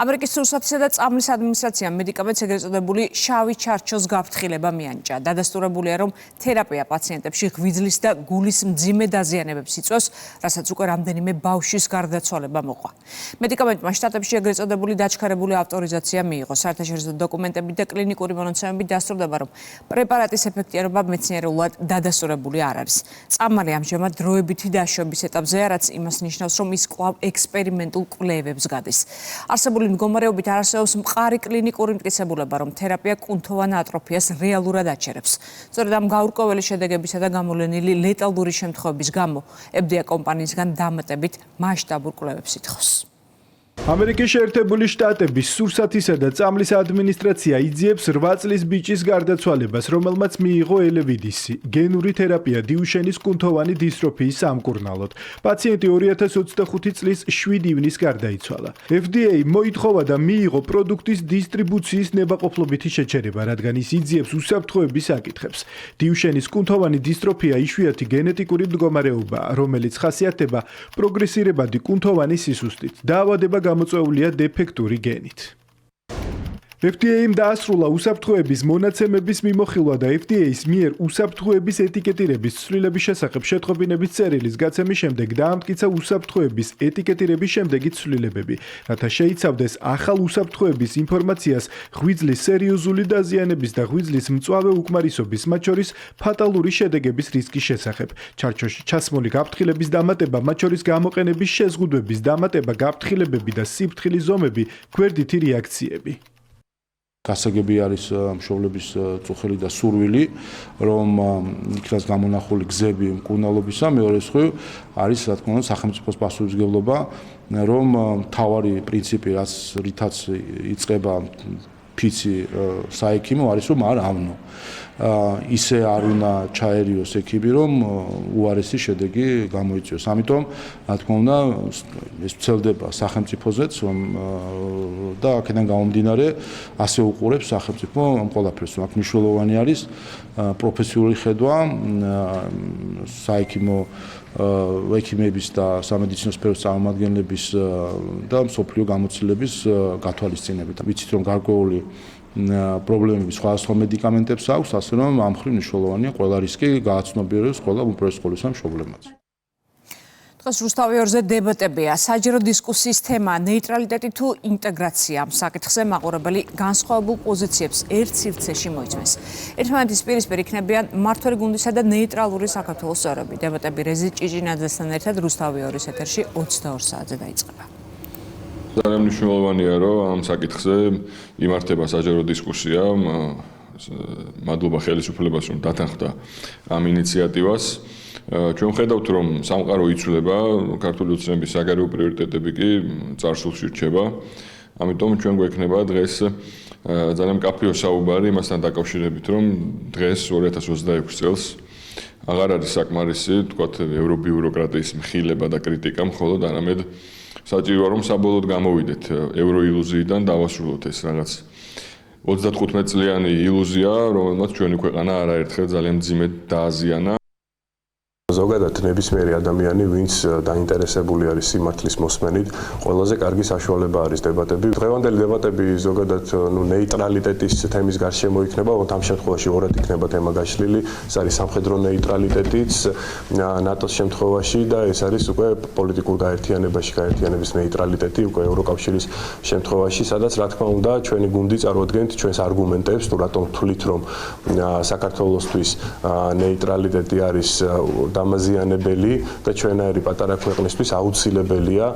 ამერიკის სურსათისა და წამლის ადმინისტრაციამ მედიკამენტს ეგრეთ წოდებული შავი ჩარჩოს გაფრთხილება მიანიჭა. დადასტურებულია, რომ თერაპია პაციენტებში ღვიძლის და გულის მძიმე დაზიანებებს იწვევს, რასაც უკვე რამდენიმე ბავშვის გარდაცვალება მოყვა. მედიკამენტმა შტატებში ეგრეთ წოდებული დაჩქარებული ავტორიზაცია მიიღო. საერთაშორისო დოკუმენტები და კლინიკური მონაცემები დასტურდება, რომ პრეპარატის ეფექტიანობა მეცნიერულად დადასტურებული არ არის. წამალი ამჟამად დროებითი დაშვების ეტაპზეა, რაც იმას ნიშნავს, რომ ის კვლავ ექსპერიმენტულ კვლევებს გადის. არსებული მდგომარეობით არ არსებობს მყარი კლინიკური მტკიცებულება, რომ თერაპია კუნთოვან ატროფიას რეალურად აჩერებს. სწორედ ამ გაურკვეველი შედეგებისა და გამოვლენილი ლეტალური შემთხვევების გამო FDA კომპანიისგან დამატებით მასშტაბურ კვლევებს ითხოვს. ამერიკის შეერთებული შტატების სურსათისა და წამლის ადმინისტრაცია იძიებს 8 წლის ბიჭის გარდაცვალებას, რომელმაც მიიღო ელევიდისი, გენური თერაპია დიუშენის კუნთოვანი დისტროფიის სამკურნალოდ. პაციენტი 2025 წლის 7 ივნისს გარდაიცვალა. FDA მოითხოვა და მიიღო პროდუქტის დისტრიბუციის ნებაყოფლობითი შეჩერება, რადგან ის იძიებს უსაფრთხოების საკითხებს. დიუშენის კუნთოვანი დისტროფია იშვიათი გენეტიკური მდგომარეობაა, რომელიც ხასიათდება პროგრესირებადი კუნთოვანი სისუსტით. დაავადება გამოწვეულია დეფექტური გენით. FDA-მ დაასრულა უსაფრთხოების მონაცემების მიმოხილვა და FDA-ის მიერ უსაფრთხოების ეტიკეტირების ცვლილების შესახებ შეტყობინების წერილის გაცემის შემდეგ დაამტკიცა უსაფრთხოების ეტიკეტირების შემდეგი ცვლილებები, რათა შეიცავდეს ახალ უსაფრთხოების ინფორმაციას ღვიძლის სერიოზული დაზიანების და ღვიძლის მწვავე უკმარისობის, მათ შორის ფატალური შედეგების რისკის შესახებ. ჩარჩოში ჩასმული გაფრთხილების დამატება, მათ შორის გამოყენების შეზღუდვების დამატება, გაფრთხილებები და სიფრთხილის ზომები, გვერდითი რეაქციები. გასაგები არის მშობლების წუხელი და სურვილი, რომ იქნას გამონახული გზები მკურნალობისა, მეორე მხრივ არის, რა თქმა უნდა, სახელმწიფოს პასუხისმგებლობა, რომ მთავარი პრინციპი, რითაც იწყება ფიცი საექიმო, არის რომ არ ავნო. ისე არ უნდა ჩაერიოს ექიმი, რომ უარესი შედეგი გამოიწვიოს. ამიტომ, რა თქმა უნდა, ეს ვრცელდება სახელმწიფოზეც, და აქედან გამომდინარე, ასე უყურებს სახელმწიფო ამ ყველაფერს. აქ მნიშვნელოვანი არის პროფესიული ხედვა, საექიმო ექიმების და სამედიცინო სფეროს წარმომადგენლების და მსოფლიო გამოცდილების გათვალისწინებით. ვიცით, რომ გარკვეული პრობლემები სხვადასხვა მედიკამენტებს აქვს, ასე რომ ამ მხრივ მნიშვნელოვანია ყველა რისკი გააცნობიეროს ყველა უპირველესყოლებისა მშობლებმაც. დღეს რუსთავი 2-ზე დებატებია. საჯარო დისკუსიის თემაა ნეიტრალიტეტი თუ ინტეგრაცია. ამ საკითხზე მაყურებელი განსხვავებულ პოზიციებს ერთ სივრცეში მოიცმეს. ერთმანეთის პირისპირ იქნებიან მმართველი გუნდისა და ნეიტრალური საქართველოს წევრები. დებატები რეზი ჭიჭინაძესთან ერთად რუსთავი 2-ის ეთერში 22 საათზე დაიწყება. ძალიან მნიშვნელოვანია, რომ ამ საკითხზე იმართება საჯარო დისკუსია. მადლობა ხელისუფლებას, რომ დათანხმდა ამ ინიციატივას. ჩვენ ვხედავთ, რომ სამყარო იცვლება, ქართული ოცნების საგარეო პრიორიტეტები კი წარსულში რჩება. ამიტომ ჩვენ გვექნება დღეს ძალიან მკაფიო საუბარი იმასთან დაკავშირებით, რომ დღეს 2026 წელს აღარ არის საკმარისი, თქვათ, ევრობიუროკრატიის მხილება და კრიტიკა, მხოლოდ არამედ საჭიროა, რომ საბოლოოდ გამოვიდეთ ევროილუზიიდან და დავასრულოთ ეს რაღაც 35 წლიანი ილუზია, რომელმაც ჩვენი ქვეყანა არაერთხელ ძალიან მძიმედ დააზიანა. ზოგადად ნებისმიერი ადამიანი, ვინც დაინტერესებული არის სიმართლის მოსმენით, ყველაზე კარგი საშუალება არის დებატები. დღევანდელი დებატები ზოგადად ნეიტრალიტეტის თემის გარშემო იქნება, ამ შემთხვევაში ორად იქნება თემა გაშლილი. ეს არის სამხედრო ნეიტრალიტეტიც ნატოს შემთხვევაში და ეს არის უკვე პოლიტიკურ გაერთიანებაში გაერთიანების ნეიტრალიტეტი, უკვე ევროკავშირის შემთხვევაში, სადაც რა თქმა უნდა ჩვენი გუნდი წარმოადგენთ ჩვენს არგუმენტებს, თუ რატომ თვლით, რომ საქართველოსთვის ნეიტრალიტეტი არის დამაზიანებელი და ჩვენაირი პატარა ქვეყნისთვის აუცილებელია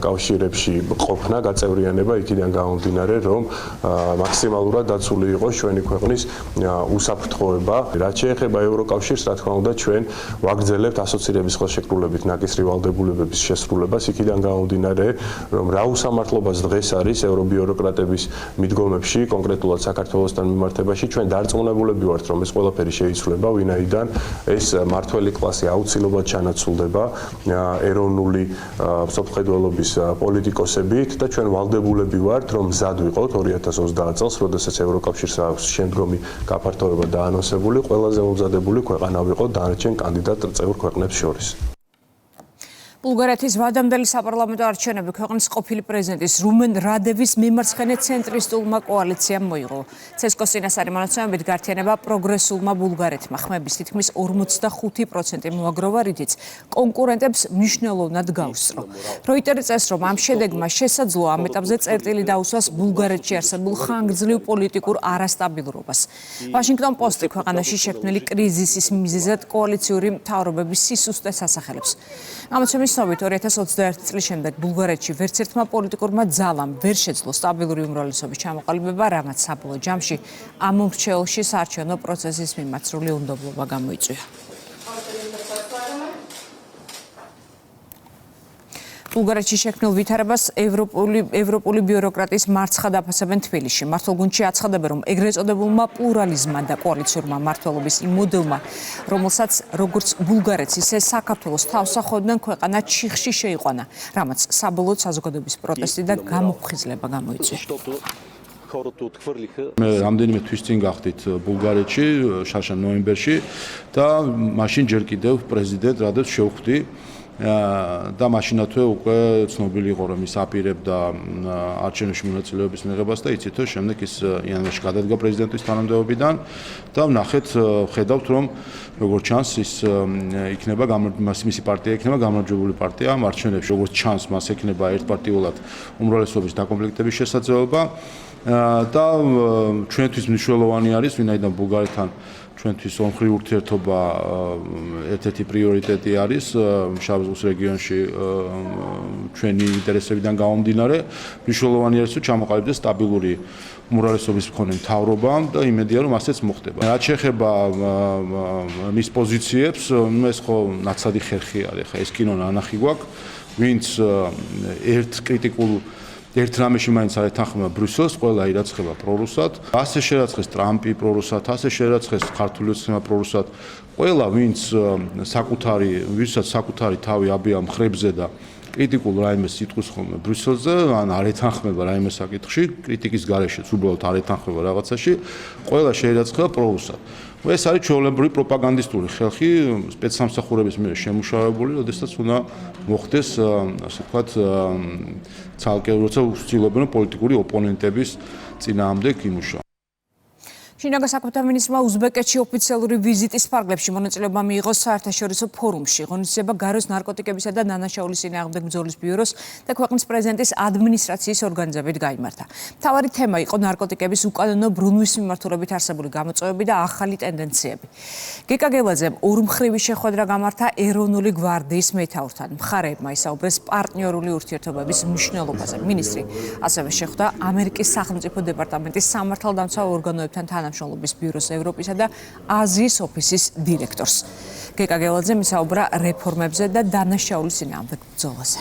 კავშირებში ყოფნა, გაწევრიანება იქიდან გამომდინარე, რომ მაქსიმალურად დაცული იყოს ჩვენი ქვეყნის უსაფრთხოება. რაც შეეხება ევროკავშირს, რა თქმა უნდა, ჩვენ ვაგრძელებთ ასოცირების ხელშეკრულებით ნაკისრი ვალდებულებების შესრულებას, იქიდან გამომდინარე, რომ რა უსამართლობას დღეს არის ევრობიუროკრატების მიდგომებში, კონკრეტულად საქართველოსთან მიმართებაში, ჩვენ დარწმუნებულები ვართ, რომ ეს ყველაფერი შეიცვლება, ვინაიდან ეს მართველი მრართველი კლასი აუცილებლად ჩანაცვლდება ეროვნული მსოფლმხედველობის პოლიტიკოსებით და ჩვენ ვალდებულები ვართ, რომ მზად ვიყოთ 2030 წელს, როდესაც ევროკავშირს აქვს შემდგომი გაფართოება დაანონსებული, ყველაზე მომზადებული ქვეყანა ვიყოთ დანარჩენ კანდიდატ წევრ ქვეყნებს შორის. ბულგარეთის ვადამდელი საპარლამენტო არჩევნები ქვეყნის ყოფილი პრეზიდენტის რუმენ რადევის მიმარცხენე ცენტრისტულმა კოალიციამ მოიღო. ცესკოს წინასწარი მონაცემებით გაერთიანება პროგრესულმა ბულგარეთმა ხმების თითქმის 45% მოაგროვა, რითიც კონკურენტებს მნიშვნელოვნად გაუსწრო. როიტერი წეს, რომ ამ შედეგმა შესაძლოა ამ ეტაპზე წერტილი დაუსვას ბულგარეთში არსებულ ხანგრძლივ პოლიტიკურ არასტაბილურობას. ვაშინგტონ პოსტი ქვეყანაში შექმნილი კრიზისის მიზეზად კოალიციური მთავრობების სისუსტეს ასახელებს. ამოცემის ცნობით 2021 წლის შემდეგ ბულგარეთში ვერც ერთმა პოლიტიკურმა ძალამ ვერ შეძლო სტაბილური უმრავლესობის ჩამოყალიბება, რამაც საბოლოო ჯამში ამ მომრჩეულში საარჩევნო პროცესის მიმართ სრული უნდობლობა გამოიწვია. ბულგარეთში შექმნილ ვითარებას ევროპული ბიუროკრატიის მარცხა დაფასებენ თბილისში. მმართველგუნდში აცხადებენ, რომ ეგრეთ წოდებულმა პლურალიზმმა და კოალიციურმა მმართველობის იმ მოდელმა, რომელსაც როგორც ბულგარეთს, ისე საქართველოს თავს ახავდნენ, ქვეყანა ჩიხში შეიყვანა, რამაც საბოლოოდ საზოგადოების პროტესტი და გამოფხიზლება გამოიწვია. მე რამდენიმე თვის წინ გახდით ბულგარეთში, შარშან ნოემბერში და მაშინ ჯერ კიდევ პრეზიდენტ რადევს შევხვდი. და მაშინათვე უკვე ცნობილი იყო, რომ ის აპირებდა არჩევნებში მონაწილეობის მიღებას და იცით, რომ შემდეგ ის იანვარში გადადგა პრეზიდენტის თანამდებობიდან და ვნახეთ, ხედავთ, რომ როგორც ჩანს, ის იქნება მისი პარტია იქნება გამარჯვებული პარტია ამ არჩევნებში, როგორც ჩანს, მას ექნება ერთპარტიულად უმრავლესობის დაკომპლექტების შესაძლებლობა და ჩვენთვის მნიშვნელოვანი არის, ვინაიდან ბულგარეთთან ჩვენთვის ორმხრივი ურთიერთობა ერთ-ერთი პრიორიტეტი არის შავ ზღვის რეგიონში ჩვენი ინტერესებიდან გამომდინარე. მნიშვნელოვანი არის, რომ ჩამოყალიბდეს სტაბილური უმრავლესობის მქონე მთავრობა და იმედია, რომ ასეც მოხდება. რაც შეეხება მის პოზიციებს, ეს ხო ნაცადი ხერხი არის, ხა ეს კინო ნანახი გვაქვს, ვინც ერთ რამეში მაინც არ ეთანხმება ბრიუსელს, ყველა ირაცხება პრორუსად. ასე შერაცხეს ტრამპი პრორუსად, ასე შერაცხეს ქართული ოცნება პრორუსად. ყველა ვისაც საკუთარი თავი აბია მხრებზე და კრიტიკულ რაიმეს იტყვის ხოლმე ბრიუსელზე, ან არ ეთანხმება რაიმე საკითხში, კრიტიკის გარეშეც უბრალოდ არ ეთანხმება რაღაცაში, ყველა შეერაცხება პრორუსად. ეს არის ჩვეულებრივი პროპაგანდისტული ხალხი, სპეცსამსახურების მიერ შემუშავებული, როდესაც უნდა მოხდეს, ასე ვთქვათ, ცალკე როცა უცდილობენ პოლიტიკური ოპონენტების წინააღმდეგ იმუშავა. შინაგან საქმეთა მინისტრმა უზბეკეთში ოფიციალური ვიზიტის ფარგლებში მონაწილეობა მიიღო საერთაშორისო ფორუმში. ღონისძიება გაროს ნარკოტიკებისა და ნანაშაულის წინააღმდეგ ბრძოლის ბიუროს და ქვეყნის პრეზიდენტის ადმინისტრაციის ორგანიზებით გაიმართა. მთავარი თემა იყო ნარკოტიკების უკანონო ბრუნვის მიმართულებით არსებული გამოწვევები და ახალი ტენდენციები. გეკა გელაძემ ორმხრივი შეხვედრა გამართა ეროვნული გვარდიის მეთაურთან. მხარეებმა ისაუბრეს პარტნიორული ურთიერთობების მნიშვნელობაზე. მინისტრი ასევე შეხვდა ამერიკის სახელმწიფო დეპარტამენტის სამართალდამცავ ორგანოებთან თანამშრომლობის ბიუროს ევროპისა და აზიის ოფისის დირექტორს. გეკა გელაძემ ისაუბრა რეფორმებზე და დანაშაულის წინააღმდეგ ბრძოლაზე.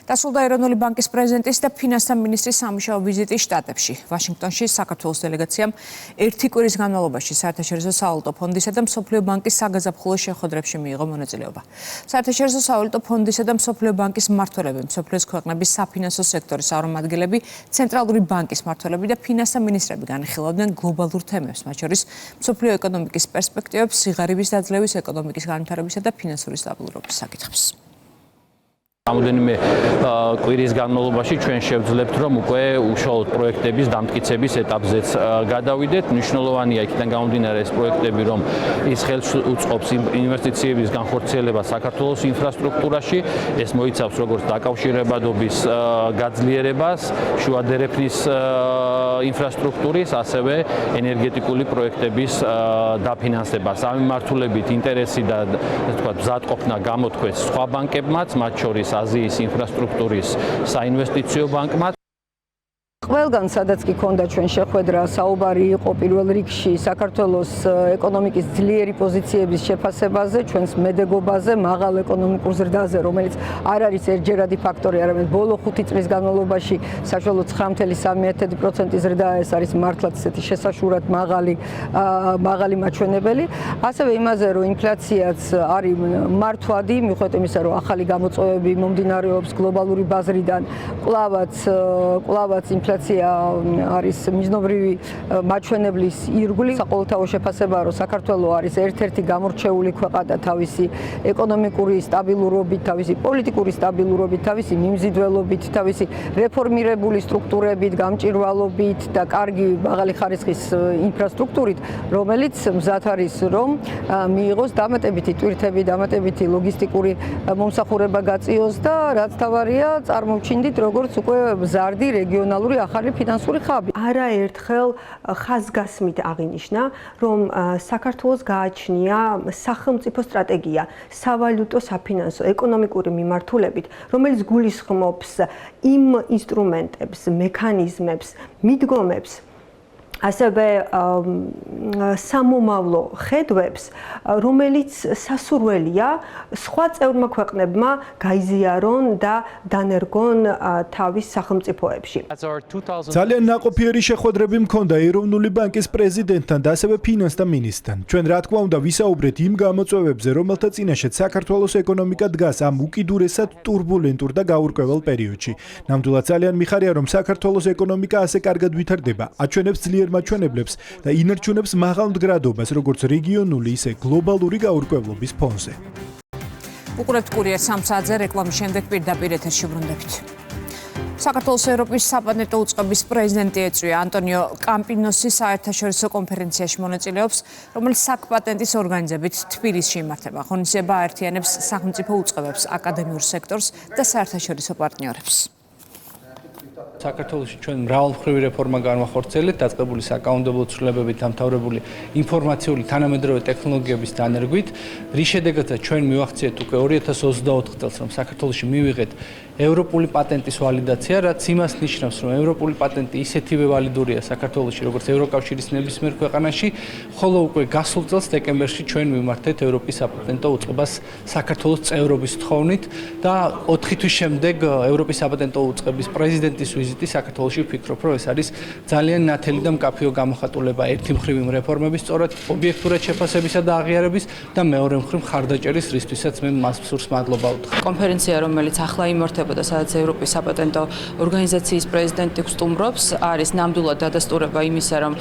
დასრულდა ეროვნული ბანკის პრეზიდენტის და ფინანსთა მინისტრის სამუშაო ვიზიტი შტატებში. ვაშინგტონში საქართველოს დელეგაციამ ერთი კვირის განმავლობაში საერთაშორისო სავალუტო ფონდისა და მსოფლიო ბანკის საგაზაფხულო შეხვედრებში მიიღო მონაწილეობა. საერთაშორისო სავალუტო ფონდისა და მსოფლიო ბანკის მმართველები, მსოფლიოს ქვეყნების საფინანსო სექტორის წარმომადგენლები, ცენტრალური ბანკის მმართველები და ფინანსთა მინისტრები განიხილავდნენ გლობალურ თემებს, მათ შორის მსოფლიო ეკონომიკის პერსპექტივებს, სიღარიბის დაძლევის, ეკონომიკის განვითარებისა და ფინანსური სტაბილურობის საკითხებს. Რამოდენიმე კვირის განმავლობაში ჩვენ შევძლებთ, რომ უკვე უშუალოდ პროექტების დამტკიცების ეტაპზეც გადავიდეთ. მნიშვნელოვანია იქიდან გამომდინარე ეს პროექტები, რომ ის ხელს უწყობს ინვესტიციების განხორციელებას საქართველოს ინფრასტრუქტურაში. ეს მოიცავს როგორც დაკავშირებადობის გაძლიერებას, შუადერეფნის ინფრასტრუქტურის, ასევე ენერგეტიკული პროექტების დაფინანსებას. ამ მიმართულებით ინტერესი და თქვა მზადყოფნა გამოთქვეს სხვა ბანკებმაც, მათ შორის აზიის ინფრასტრუქტურის საინვესტიციო ბანკმა. ყველგან სადაც კი ქონდა ჩვენ შეხვედრა, საუბარი იყო პირველ რიგში საქართველოს ეკონომიკის ძლიერი პოზიციების შეფასებაზე, ჩვენს მედეგობაზე, მაღალ ეკონომიკურ ზრდაზე, რომელიც არ არის ერთჯერადი ფაქტორი, არამედ ბოლო 5 წლის განმავლობაში საშუალო 9.3% ზრდა, ეს არის მართლაც ესეთი შესაშურად მაღალი მაჩვენებელი. ასევე იმაზე, რომ ინფლაციაც არის მართვადი, მიუხედავად იმისა, რომ ახალი გამოწვევები მომდინარეობს გლობალური ბაზრიდან, კვლავაც ინფლაცია არის მიზნობრივი მაჩვენებლის ირგვლივ. საყოველთაო შეფასებაა, რომ საქართველო არის ერთ-ერთი გამორჩეული ქვეყანა თავისი ეკონომიკური სტაბილურობით, თავისი პოლიტიკური სტაბილურობით, თავისი მიმზიდველობით, თავისი რეფორმირებული სტრუქტურებით, გამჭირვალობით და კარგი მაღალი ხარისხის ინფრასტრუქტურით, რომელიც მზად არის, რომ მიიღოს დამატებითი ტვირთები, დამატებითი ლოგისტიკური მომსახურება გაწიოს და რაც თავარია, წარმოვჩინდით როგორც უკვე მზარდი რეგიონალური ახალი ფინანსური ხაბი. არაერთხელ ხაზგასმით აღინიშნა, რომ საქართველოს გააჩნია სახელმწიფო სტრატეგია სავალუტო, საფინანსო, ეკონომიკური მიმართულებით, რომელიც გულისხმობს იმ ინსტრუმენტებს, მექანიზმებს, მიდგომებს, ასევე სამომავლო ხედვებს, რომელიც სასურველია სხვა წევრმა ქვეყნებმა გაიზიარონ და დანერგონ თავის სახელმწიფოებში. ძალიან ნაყოფიერი შეხვედრები მქონდა ეროვნული ბანკის პრეზიდენტთან და ასევე ფინანსთა მინისტრთან. ჩვენ რა თქმა უნდა ვისაუბრეთ იმ გამოწვევებზე, რომელთა წინაშეც საქართველოს ეკონომიკა დგას ამ უკიდურესად турბულენტურ და გაურკვეველ პერიოდში. ნამდვილად ძალიან მიხარია, რომ საქართველოს ეკონომიკა ასე კარგად ვითარდება, აჩვენებს ძლიერ მაჩვენებლებს და ინარჩუნებს მაღალ მდგრადობას როგორც რეგიონული, ისე გლობალური გაურკვევლობის ფონზე. უყურებთ კურიერ 3 საათზე, რეკლამის შემდეგ პირდაპირ ეთერში ბრუნდებით. საქართველოს ევროპის საპატენტო უწყების პრეზიდენტი ეწვია ანტონიო კამპინოსი საერთაშორისო კონფერენციაში მონაწილეობს, რომელიც საკპატენტის ორგანიზებით თბილისში იმართება. ღონისძიება აერთიანებს სახელმწიფო უწყებებს, აკადემიურ სექტორს და საერთაშორისო პარტნიორებს. საქართველოში ჩვენ მრავალმხრივი რეფორმა განვახორციელეთ, დაწყებული საკანონმდებლო ცვლილებებით, დამთავრებული ინფორმაციული თანამედროვე ტექნოლოგიების დანერგვით, რის შედეგადაც ჩვენ მივახციეთ უკვე 2024 წელს, რომ საქართველოში მივიღეთ ევროპული პატენტის ვალიდაცია, რაც იმას ნიშნავს, რომ ევროპული პატენტი ისეთივე ვალიდურია საქართველოში, როგორც ევროკავშირის ნებისმიერ ქვეყანაში, ხოლო უკვე გასულ წელს დეკემბერში ჩვენ მივმართეთ ევროპის საპატენტო უწყებას საქართველოს წევრობის თხოვნით და 4 თვის შემდეგ ევროპის საპატენტო უწყების პრეზიდენტის ვიზიტი საქართველოში ვფიქრობ, რომ ეს არის ძალიან ნათელი და მკაფიო გამოხატულება ერთი მხრივ იმ რეფორმების სწორად ობიექტურად შეფასებისა და აღიარების და მეორე მხრივ ხარდაჭერის, რისთვისაც მე მას მსურს მადლობა ვუთხრა. კონფერენცია, რომელიც ახლა იმართებოდა, სადაც ევროპის საპატენტო ორგანიზაციის პრეზიდენტი გსტუმრობს, არის ნამდვილად დადასტურება იმისა, რომ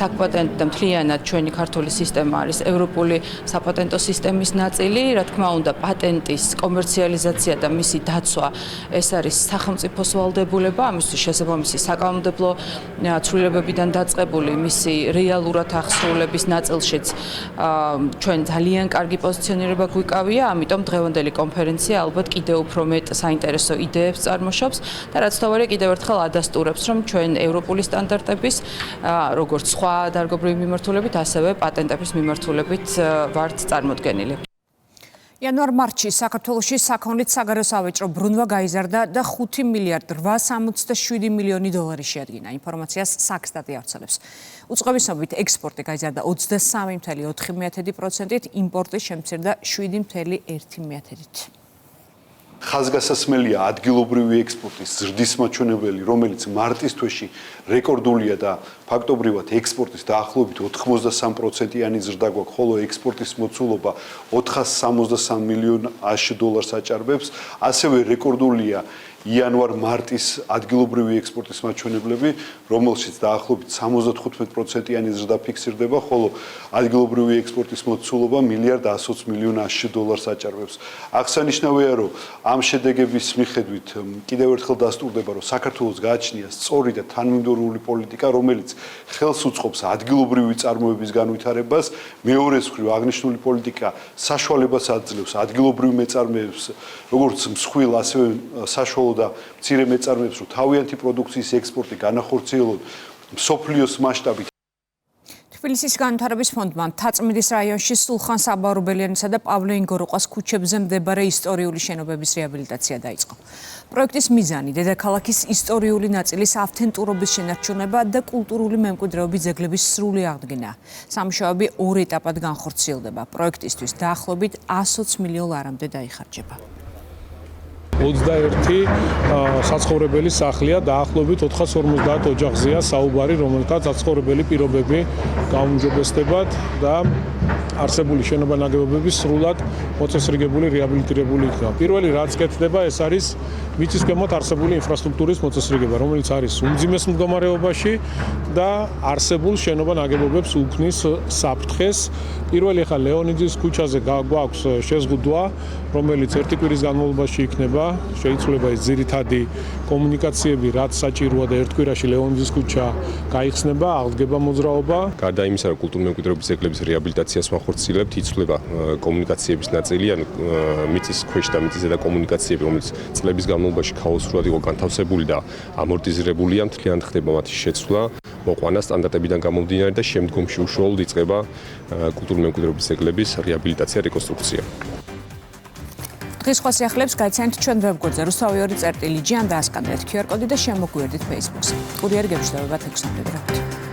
საკპატენტო და მთლიანად ჩვენი ქართული სისტემა არის ევროპული საპატენტო სისტემის ნაწილი. რა თქმა უნდა, პატენტის კომერციალიზაცია და მისი დაცვა ეს არის სახელმწიფოს ვალდებულება, ამისთვის შესაბამისი საკანონმდებლო ცვლილებებიდან დაწყებული მისი რეალურად აღსრულების ნაწილშიც ჩვენ ძალიან კარგი პოზიციონირება გვიკავია, ამიტომ დღევანდელი კონფერენცია ალბათ კიდევ უფრო მეტ საინტერესო იდეებს წარმოშობს და რაც თავარია კიდევ ერთხელ ადასტურებს, რომ ჩვენ ევროპული სტანდარტების, როგორც სხვა დარგობრივი მიმართულებით, ასევე პატენტების მიმართულებით ვართ წარმოდგენილი. იანვარ-მარტში საქართველოში საქონლით საგარეო სავაჭრო ბრუნვა გაიზარდა და 5 მილიარდ 867 მილიონი დოლარი შეადგინა. ინფორმაციას საქსტატი ავრცელებს. უწყებისობით ექსპორტი გაიზარდა 23.4%-ით, იმპორტი შემცირდა 7.1%-ით. ხაზგასასმელია ადგილობრივი ექსპორტის ზრდის მაჩვენებელი, რომელიც მარტის თვეში რეკორდულია და ფაქტობრივად ექსპორტის დაახლოებით 83%-იანი ზრდა გვაქვს, ხოლო ექსპორტის მოცულობა 463 მილიონ $-ს აჭარბებს. ასევე რეკორდულია იანვარ-მარტის ადგილობრივი ექსპორტის მაჩვენებლები, რომელშიც დაახლოებით 75%-იანი ზრდა ფიქსირდება, ხოლო ადგილობრივი ექსპორტის მოცულობა $1.120 მილიონ $-ს აჭარბებს. აღსანიშნავია, რომ ამ შედეგების მიხედვით კიდევ ერთხელ დასტურდება, რომ საქართველოს გააჩნია სწორი და თანმიმდევრული პოლიტიკა, რომელიც ხელს უწყობს ადგილობრივი წარმოების განვითარებას. მეორეს მხრივ, აღნიშნული პოლიტიკა საშუალებას აძლევს ადგილობრივ მეწარმეებს, როგორც მსხვილ, ასევე საშუალო და მცირე მეწარმეებს, რომ თავიანთი პროდუქციის ექსპორტი განახორციელონ მსოფლიოს მასშტაბით. თბილისის განვითარების ფონდმა მთაწმინდის რაიონში სულხან საბარობელიანისა და პავლე ინგოროყას ქუჩებზე მდებარე ისტორიული შენობების რეაბილიტაცია დაიწყო. პროექტის მიზანი დედაქალაქის ისტორიული ნაწილის ავთენტურობის შენარჩუნება და კულტურული მემკვიდრეობის ძეგლების სრული აღდგენა. სამუშაოები ორ ეტაპად განხორციელდება. პროექტისთვის დაახლოებით 120 მილიონ ლარამდე დაიხარჯება. 21 საცხოვრებელი სახლია, დაახლოებით 450 ოჯახზეა საუბარი, რომელთაც საცხოვრებელი პირობები გაუმჯობესდებათ და არსებული შენობა-ნაგებობები სრულად მოწესრიგებული, რეაბილიტირებული იქნება. პირველი რაც კეთდება, ეს არის მიწისქვემოთ არსებული ინფრასტრუქტურის მოწესრიგება, რომელიც არის უმძიმეს მდგომარეობაში და არსებულ შენობა-ნაგებობებს უქმნის საფრთხეს. პირველი ხა ლეონიძის ქუჩაზე გვაქვს შეზღუდვა, რომელიც ერთი კვირის განმავლობაში იქნება. Შეიძლება ეს ძირითადი კომუნიკაციები, რაც საჭიროა და ერთ კვირაში ლეონიძის ქუჩა გაიხსნება, აღდგება მოძრაობა. გარდა იმისა, რომ კულტურული მემკვიდრეობის ძეგლების რეაბილიტაციას ვახორციელებთ, იცვლება კომუნიკაციების ნაწილი, ან მიწის ქვეშ და მიწის ზედა კომუნიკაციები, რომელიც წლების განმავლობაში ქაოსურად იყო განთავსებული და ამორტიზირებულია, მთლიანად ხდება მათი შეცვლა, მოყვანა სტანდარტებიდან გამომდინარე და შემდგომში უშუალოდ იწყება კულტურული მემკვიდრეობის ძეგლების რეაბილიტაცია, რეკონსტრუქცია. დღის სხვა სიახლეებს გაიცანით ჩვენ ვებგვერდზე rustavio.rt-ი ან დაასკანდეთ QR კოდი და შემოგვიერთდით Facebook-ზე. კურიერი გემშვიდობებათ 6 ნოემბერამდე.